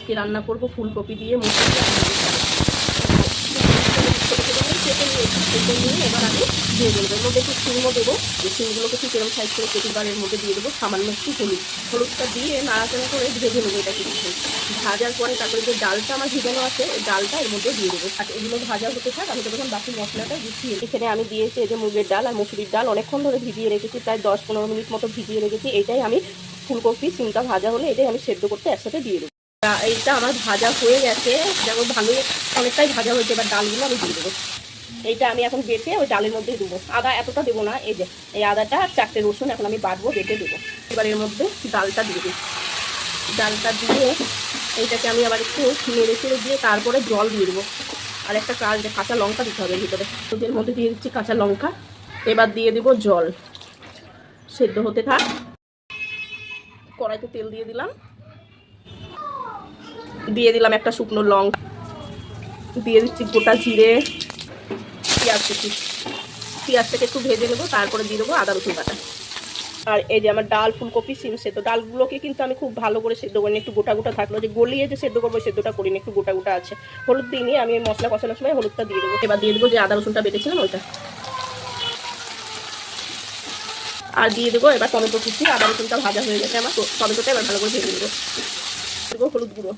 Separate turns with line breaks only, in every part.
আজকে রান্না করবো ফুলকপি দিয়ে মুসুর ডাল। কেটে নিয়ে এবার আমি দিয়ে দেবো। এর মধ্যে একটু শিমও দেবো। এই শিমগুলোকে ঠিক এরকম সাইজ করে কেটে এর মধ্যে দিয়ে দেবো সামান্য একটু হলুদটা দিয়ে নাড়াচাড়া করে ভেজে নেবো। এটা কিন্তু ভাজার পরে তারপরে যে ডালটা আমার ভিজানো আছে ওই ডালটা এর মধ্যে দিয়ে দেবো। আর এগুলো ভাজা হতে থাক, আমি তখন বাকি মশলাটা গুছিয়ে। এখানে আমি দিয়েছি এই যে মুগের ডাল আর মসুরির ডাল অনেকক্ষণ ধরে ভিজিয়ে রেখেছি, প্রায় 10-15 মিনিট মতো ভিজিয়ে রেখেছি। এইটাই আমি ফুলকপি সিমটা ভাজা হলে এটাই আমি সেদ্ধ করতে একসাথে দিয়ে দেবো। এইটা আমার ভাজা হয়ে গেছে, যেমন ভালোই অনেকটাই ভাজা হয়েছে। এবার ডালগুলো আমি দিয়ে দেবো। এইটা আমি এখন বেটে ওই ডালের মধ্যে দেবো। আদা এতটা দেবো না, এই যে এই আদাটা 4টে রসুন এখন আমি বাটবো, বেটে দেবো। এবার এর মধ্যে ডালটা দিয়ে দিই। ডালটা দিয়ে এইটাকে আমি আবার একটু নেড়ে চেড়ে দিয়ে তারপরে জল দিয়ে দেবো। আর একটা কাঁচা লঙ্কা দিতে হবে ভিতরে। এর মধ্যে দিয়ে দিচ্ছি কাঁচা লঙ্কা। এবার দিয়ে দেবো জল, সেদ্ধ হতে থাক। কড়াইতে তেল দিয়ে দিলাম, দিয়ে দিলাম একটা শুকনো লঙ্কা, দিয়ে দিচ্ছি গোটা জিরে, পেঁয়াজ কুচি। পেঁয়াজটাকে একটু ভেজে নেবো, তারপরে দিয়ে দেবো আদা রসুন বাটা। আর এই যে আমার ডাল ফুলকপি সিম সেদ্ধ, ডালগুলোকে কিন্তু আমি খুব ভালো করে সেদ্ধ করিনি, একটু গোটা গোটা থাকলো। যে গলিয়ে যে সেদ্ধ করবো সেদ্ধটা করিনি, একটু গোটা গোটা আছে। হলুদ দিইনি, আমি মশলা কষানোর সময় হলুদটা দিয়ে দেবো। এবার দিয়ে দেবো যে আদা রসুনটা বেটেছিলাম ওইটা, আর দিয়ে দেবো এবার টমেটো কুচি। আদা রসুনটা ভাজা হয়ে গেছে আমার, টমেটোটা এবার ভালো করে ভেজে দেবো। দেবো হলুদ গুঁড়ো,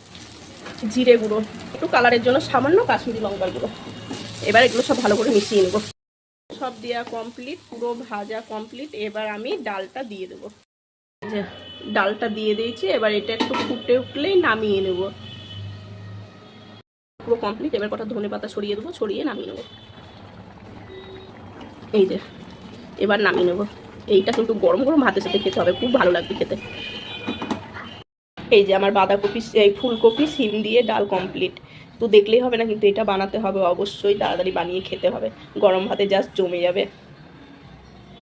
জিরে গুঁড়ো, একটু কালারের জন্য সামান্য কাশ্মীরি লঙ্কার গুঁড়ো। এবার এগুলো সব ভালো করে মিশিয়ে নেবো। সব দেওয়া কমপ্লিট, পুরো ভাজা কমপ্লিট। এবার আমি ডালটা দিয়ে দেবো। যে ডালটা দিয়ে দিয়েছি, এবার এটা একটু ফুটে উঠলেই নামিয়ে নেব। পুরো কমপ্লিট। এবার কটা ধনেপাতা ছড়িয়ে দেবো, ছড়িয়ে নামিয়ে নেবো। এই যে এবার নামিয়ে নেবো। এইটা কিন্তু গরম গরম ভাতের সাথে খেতে হবে, খুব ভালো লাগবে খেতে। এই যে আমার বাঁধাকপি এই ফুলকপি সিম দিয়ে ডাল কমপ্লিট। তো দেখলেই হবে না, কিন্তু এটা বানাতে হবে অবশ্যই, তাড়াতাড়ি বানিয়ে খেতে হবে। গরম ভাতে জাস্ট জমে যাবে।